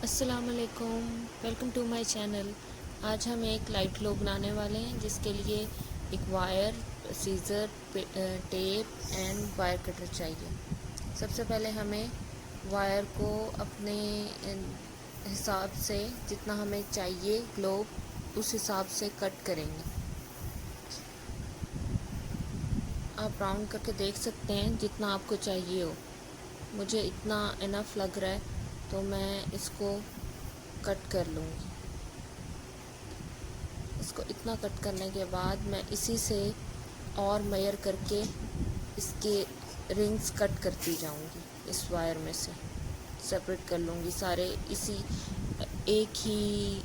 अस्सलाम वालेकुम, welcome to my channel. आज हम एक लाइट ग्लो बनाने वाले हैं जिसके लिए एक wire, scissor, tape and wire cutter चाहिए। सबसे पहले हमें वायर को अपने हिसाब से जितना हमें चाहिए ग्लोब उस हिसाब से कट करेंगे। आप राउंड करके देख सकते हैं जितना आपको चाहिए हो। मुझे इतना इनफ लग रहा है तो मैं इसको कट कर लूँगी। इसको इतना कट करने के बाद मैं इसी से और मेयर करके इसके रिंग्स कट करती जाऊंगी। इस वायर में से सेपरेट कर लूँगी सारे इसी एक ही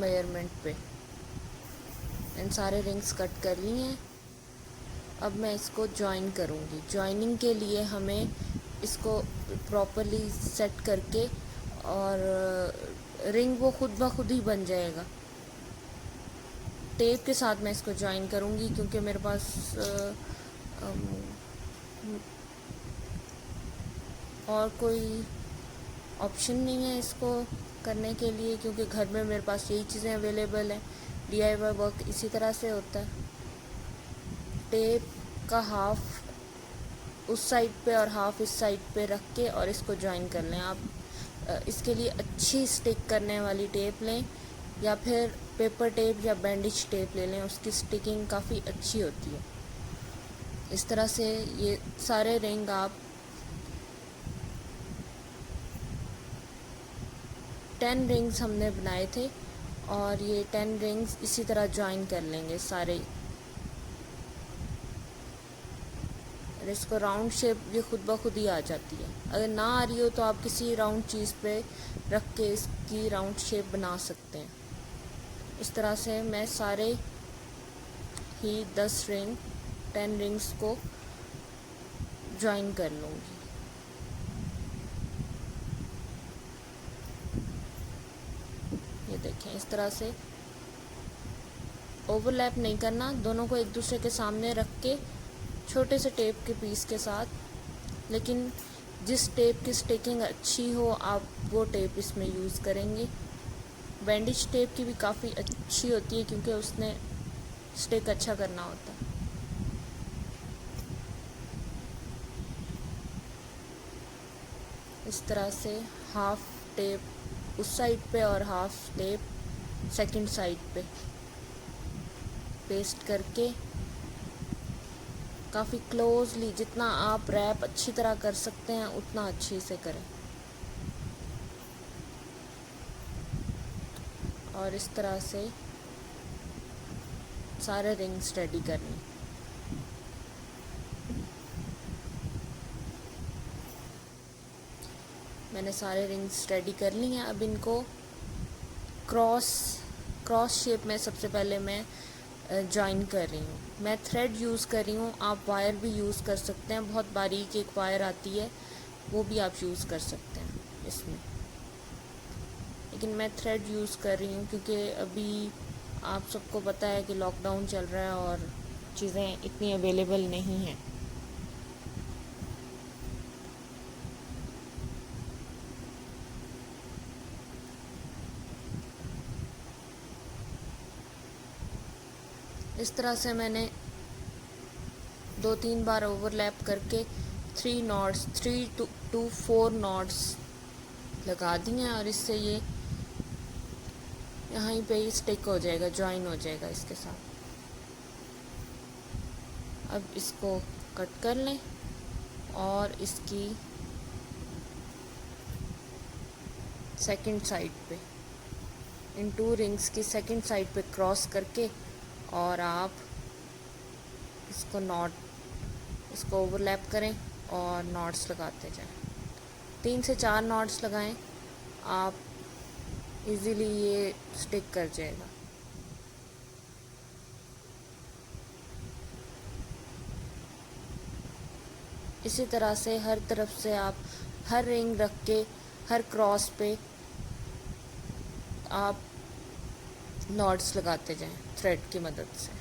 मेयरमेंट पे। इन सारे रिंग्स कट कर लिए हैं। अब मैं इसको जॉइन करूँगी। जॉइनिंग के लिए हमें इसको प्रॉपरली सेट करके और रिंग वो खुद ब खुद ही बन जाएगा। टेप के साथ मैं इसको जॉइन करूँगी क्योंकि मेरे पास और कोई ऑप्शन नहीं है इसको करने के लिए, क्योंकि घर में मेरे पास यही चीज़ें अवेलेबल हैं। DIY वर्क इसी तरह से होता है। टेप का हाफ उस साइड पे और हाफ इस साइड पे रख के और इसको जॉइन कर लें। आप इसके लिए अच्छी स्टिक करने वाली टेप लें या फिर पेपर टेप या बैंडेज टेप ले लें, उसकी स्टिकिंग काफ़ी अच्छी होती है। इस तरह से ये सारे रिंग आप 10 रिंग्स हमने बनाए थे और ये 10 रिंग्स इसी तरह जॉइन कर लेंगे सारे। और इसको राउंड शेप ये खुद ब खुद ही आ जाती है। अगर ना आ रही हो तो आप किसी राउंड चीज़ पे रख के इसकी राउंड शेप बना सकते हैं। इस तरह से मैं सारे ही 10 रिंग्स को जॉइन कर लूँगी। ये देखें, इस तरह से ओवरलैप नहीं करना, दोनों को एक दूसरे के सामने रख के छोटे से टेप के पीस के साथ। लेकिन जिस टेप की स्टिकिंग अच्छी हो आप वो टेप इसमें यूज़ करेंगे। बैंडेज टेप की भी काफ़ी अच्छी होती है क्योंकि उसने स्टिक अच्छा करना होता है। इस तरह से हाफ टेप उस साइड पे और हाफ टेप सेकंड साइड पे पेस्ट करके काफ़ी क्लोजली, जितना आप रैप अच्छी तरह कर सकते हैं उतना अच्छे से करें। और इस तरह से सारे रिंग्स रेडी करनी। मैंने सारे रिंग्स रेडी कर ली हैं। अब इनको क्रॉस शेप में सबसे पहले मैं जॉइन कर रही हूँ। मैं थ्रेड यूज़ कर रही हूँ, आप वायर भी यूज़ कर सकते हैं। बहुत बारीक एक वायर आती है वो भी आप यूज़ कर सकते हैं इसमें, लेकिन मैं थ्रेड यूज़ कर रही हूँ क्योंकि अभी आप सबको पता है कि लॉकडाउन चल रहा है और चीज़ें इतनी अवेलेबल नहीं हैं। इस तरह से मैंने 2-3 बार ओवरलैप करके 3 to 4 नॉट्स लगा दिए हैं और इससे ये यहाँ पे ही स्टिक हो जाएगा, जॉइन हो जाएगा इसके साथ। अब इसको कट कर लें और इसकी सेकंड साइड पे इन 2 रिंग्स की सेकंड साइड पे क्रॉस करके और आप इसको ओवरलैप करें और नॉट्स लगाते जाएं। 3 से 4 नॉट्स लगाएं, आप इजीली ये स्टिक कर जाएगा। इसी तरह से हर तरफ से आप हर रिंग रख के हर क्रॉस पे आप नॉट्स लगाते जाएं थ्रेड की मदद से।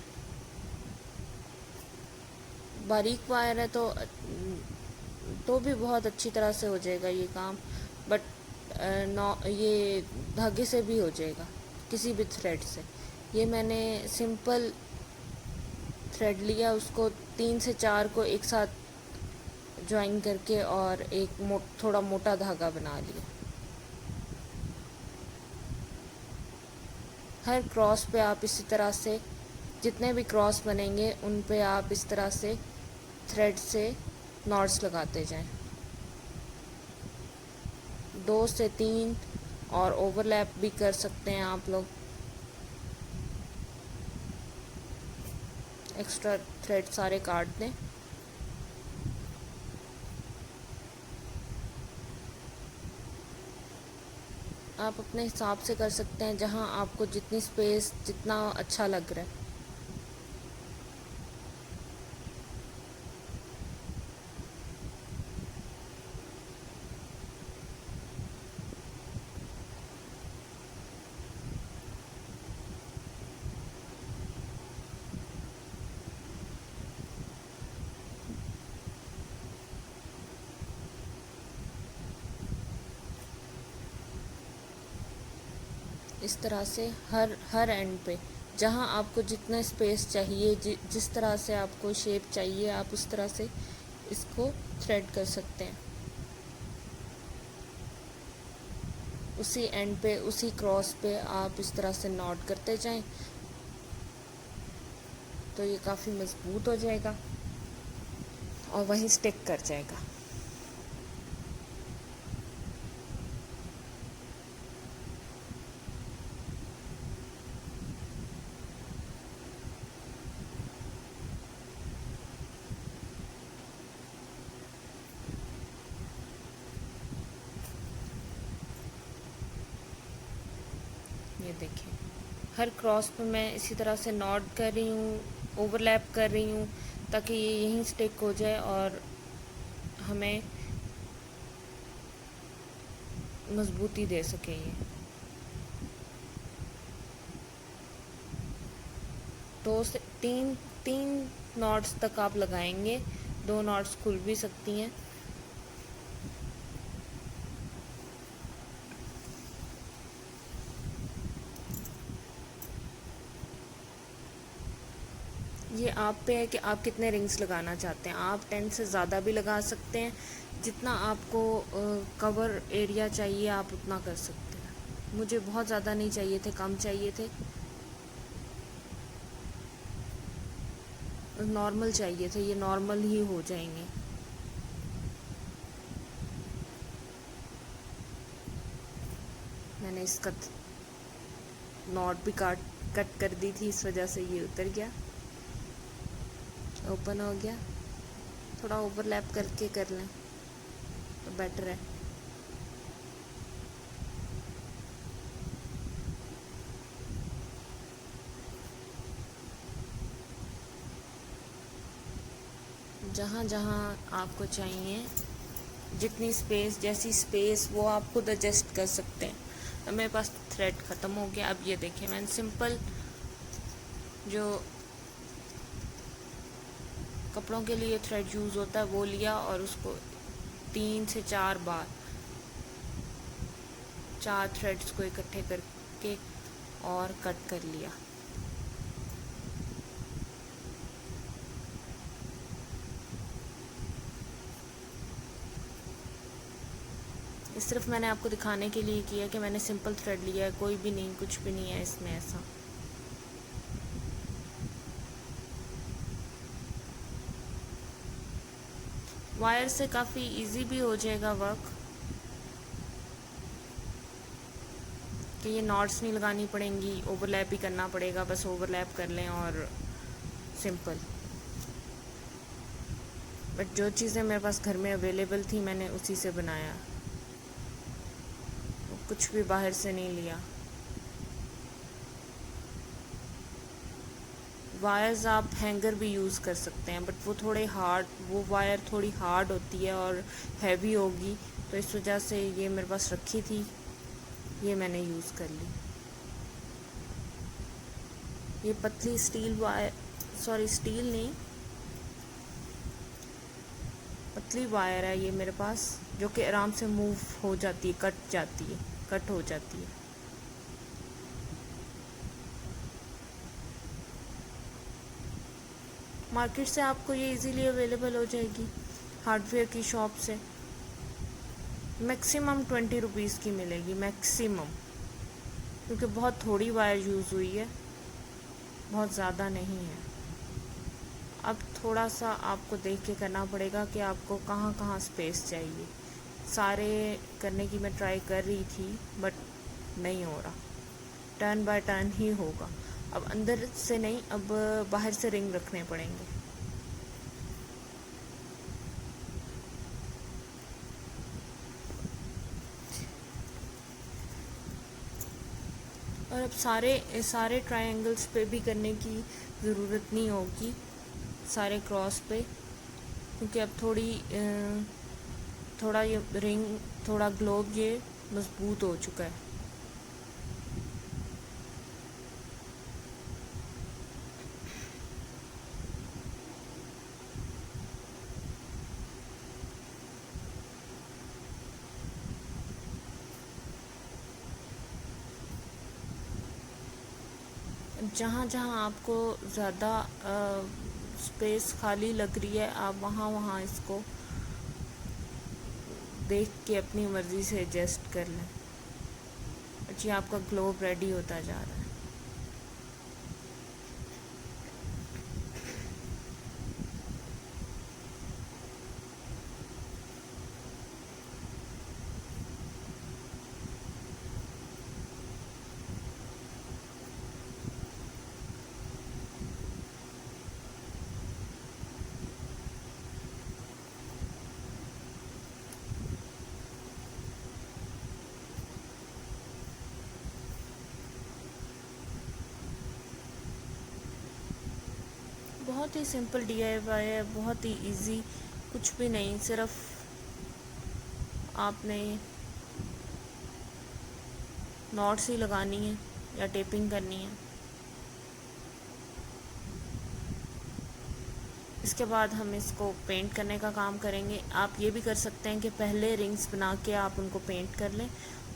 बारीक वायर है तो भी बहुत अच्छी तरह से हो जाएगा ये काम, बट ये धागे से भी हो जाएगा, किसी भी थ्रेड से। ये मैंने सिंपल थ्रेड लिया, उसको 3 से 4 को एक साथ ज्वाइन करके और एक थोड़ा मोटा धागा बना लिया। हर क्रॉस पे आप इसी तरह से, जितने भी क्रॉस बनेंगे उन पे आप इस तरह से थ्रेड से नॉट्स लगाते जाएं। 2 से 3 और ओवरलैप भी कर सकते हैं आप लोग। एक्स्ट्रा थ्रेड सारे काट दें। आप अपने हिसाब से कर सकते हैं, जहां आपको जितनी स्पेस, जितना अच्छा लग रहा है। इस तरह से हर एंड पे, जहां आपको जितना स्पेस चाहिए, जिस तरह से आपको शेप चाहिए, आप उस तरह से इसको थ्रेड कर सकते हैं। उसी एंड पे, उसी क्रॉस पे आप इस तरह से नॉट करते जाएं, तो ये काफ़ी मज़बूत हो जाएगा और वहीं स्टिक कर जाएगा। ये देखिए, हर क्रॉस पे मैं इसी तरह से नॉट कर रही हूँ, ओवरलैप कर रही हूँ, ताकि ये यहीं स्टिक हो जाए और हमें मजबूती दे सके। ये 2 से 3 नॉट्स तक आप लगाएंगे, 2 नॉट्स खुल भी सकती हैं। ये आप पे है कि आप कितने रिंग्स लगाना चाहते हैं। आप 10 से ज़्यादा भी लगा सकते हैं, जितना आपको कवर एरिया चाहिए आप उतना कर सकते हैं। मुझे बहुत ज़्यादा नहीं चाहिए थे, कम चाहिए थे, नॉर्मल चाहिए थे, ये नॉर्मल ही हो जाएंगे। मैंने इसका नॉट भी कट कर दी थी, इस वजह से ये उतर गया, ओपन हो गया। थोड़ा ओवरलैप करके कर लें तो बेटर है। जहाँ जहाँ आपको चाहिए, जितनी स्पेस, जैसी स्पेस वो आप खुद एडजस्ट कर सकते हैं। अब मेरे पास थ्रेड ख़त्म हो गया। अब ये देखिए, मैंने सिंपल जो कपड़ों के लिए थ्रेड यूज़ होता है वो लिया और उसको 3 से 4 बार, 4 थ्रेड्स को इकट्ठे करके और कट कर लिया। ये सिर्फ मैंने आपको दिखाने के लिए किया कि मैंने सिंपल थ्रेड लिया है, कोई भी नहीं, कुछ भी नहीं है इसमें ऐसा। वायर से काफ़ी इजी भी हो जाएगा वर्क, कि ये नॉट्स नहीं लगानी पड़ेंगी, ओवरलैप ही करना पड़ेगा, बस ओवरलैप कर लें और सिंपल। बट जो चीज़ें मेरे पास घर में अवेलेबल थी मैंने उसी से बनाया, कुछ भी बाहर से नहीं लिया। वायर्स आप हैंगर भी यूज़ कर सकते हैं, बट वो थोड़े हार्ड, वो वायर थोड़ी हार्ड होती है और हैवी होगी, तो इस वजह से ये मेरे पास रखी थी, ये मैंने यूज़ कर ली। ये पतली स्टील वायर, सॉरी स्टील नहीं, पतली वायर है ये मेरे पास, जो कि आराम से मूव हो जाती है, कट हो जाती है। मार्केट से आपको ये इजीली अवेलेबल हो जाएगी, हार्डवेयर की शॉप से। मैक्सिमम 20 रुपीज़ की मिलेगी मैक्सिमम, क्योंकि बहुत थोड़ी वायर यूज़ हुई है, बहुत ज़्यादा नहीं है। अब थोड़ा सा आपको देख के करना पड़ेगा कि आपको कहाँ कहाँ स्पेस चाहिए। सारे करने की मैं ट्राई कर रही थी बट नहीं हो रहा, टर्न बाय टर्न ही होगा। अब अंदर से नहीं, अब बाहर से रिंग रखने पड़ेंगे। और अब सारे ट्रायंगल्स पे भी करने की ज़रूरत नहीं होगी, सारे क्रॉस पे, क्योंकि अब थोड़ा ये रिंग, थोड़ा ग्लोब ये मजबूत हो चुका है। जहाँ जहाँ आपको ज़्यादा स्पेस खाली लग रही है, आप वहाँ इसको देख के अपनी मर्ज़ी से एडजस्ट कर लें। जी, आपका ग्लोब रेडी होता जा रहा है। बहुत ही सिंपल DIY है, बहुत ही इजी, कुछ भी नहीं, सिर्फ आपने नॉट्स ही लगानी है या टेपिंग करनी है। इसके बाद हम इसको पेंट करने का काम करेंगे। आप ये भी कर सकते हैं कि पहले रिंग्स बना के आप उनको पेंट कर लें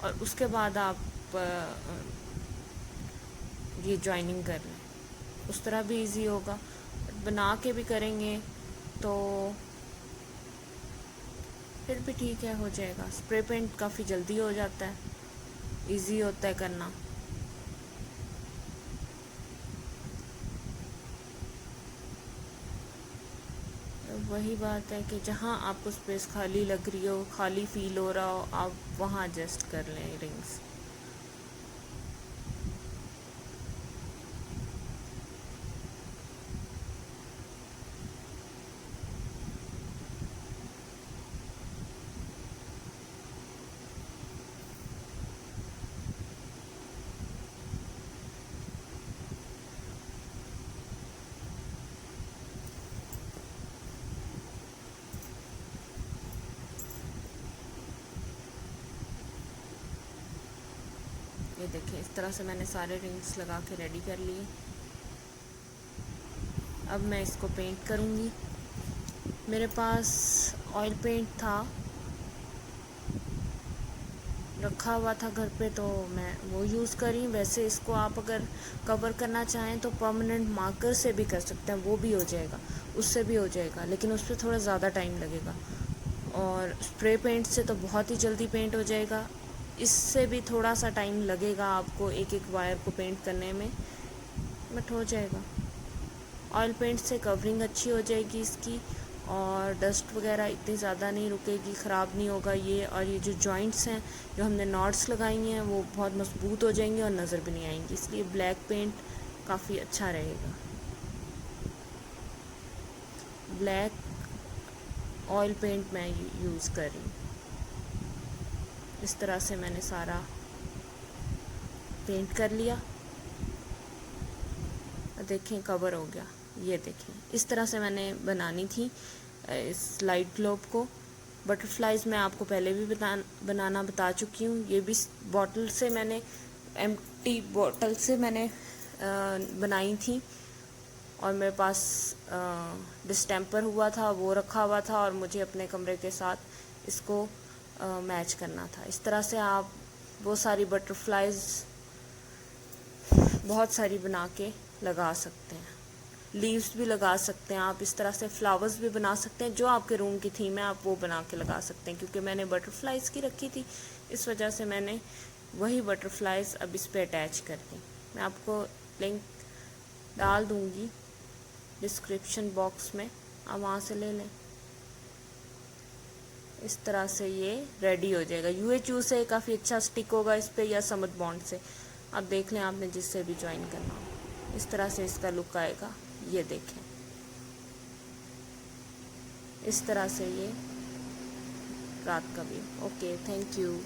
और उसके बाद आप ये जॉइनिंग कर लें, उस तरह भी इजी होगा। बना के भी करेंगे तो फिर भी ठीक है, हो जाएगा। स्प्रे पेंट काफ़ी जल्दी हो जाता है, इजी होता है करना। वही बात है कि जहाँ आपको स्पेस खाली लग रही हो, खाली फील हो रहा हो, आप वहाँ एडजस्ट कर लें रिंग्स। ये देखिए, इस तरह से मैंने सारे रिंग्स लगा के रेडी कर लिए। अब मैं इसको पेंट करूँगी। मेरे पास ऑयल पेंट था, रखा हुआ था घर पे, तो मैं वो यूज़ करी। वैसे इसको आप अगर कवर करना चाहें तो परमानेंट मार्कर से भी कर सकते हैं, वो भी हो जाएगा, उससे भी हो जाएगा, लेकिन उस पर थोड़ा ज़्यादा टाइम लगेगा। और स्प्रे पेंट से तो बहुत ही जल्दी पेंट हो जाएगा, इससे भी थोड़ा सा टाइम लगेगा आपको एक एक वायर को पेंट करने में, बट हो जाएगा। ऑयल पेंट से कवरिंग अच्छी हो जाएगी इसकी, और डस्ट वगैरह इतनी ज़्यादा नहीं रुकेगी, ख़राब नहीं होगा ये। और ये जो जॉइंट्स हैं, जो हमने नॉट्स लगाई हैं, वो बहुत मजबूत हो जाएंगी और नज़र भी नहीं आएंगी, इसलिए ब्लैक पेंट काफ़ी अच्छा रहेगा। ब्लैक ऑयल पेंट मैं यूज़ कर रही हूँ। इस तरह से मैंने सारा पेंट कर लिया। देखें, कवर हो गया। ये देखें, इस तरह से मैंने बनानी थी इस लाइट ग्लोब को। बटरफ्लाइज मैं आपको पहले भी बनाना बता चुकी हूँ। ये भी बॉटल से मैंने, एम्प्टी बॉटल से मैंने बनाई थी। और मेरे पास डिस्टेम्पर हुआ था, वो रखा हुआ था, और मुझे अपने कमरे के साथ इसको मैच करना था। इस तरह से आप वो सारी बटरफ्लाइज बहुत सारी बना के लगा सकते हैं। लीव्स भी लगा सकते हैं आप, इस तरह से फ्लावर्स भी बना सकते हैं। जो आपके रूम की थीम है आप वो बना के लगा सकते हैं। क्योंकि मैंने बटरफ्लाइज की रखी थी, इस वजह से मैंने वही बटरफ्लाइज अब इस पे अटैच कर दी। मैं आपको लिंक डाल दूँगी डिस्क्रिप्शन बॉक्स में, आप वहाँ से ले लें। इस तरह से ये रेडी हो जाएगा। UHU से काफ़ी अच्छा स्टिक होगा इस पे, या समुद बॉन्ड से, आप देख लें आपने जिससे भी ज्वाइन करना हो। इस तरह से इसका लुक आएगा, ये देखें। इस तरह से ये रात का व्यू। Okay, thank you.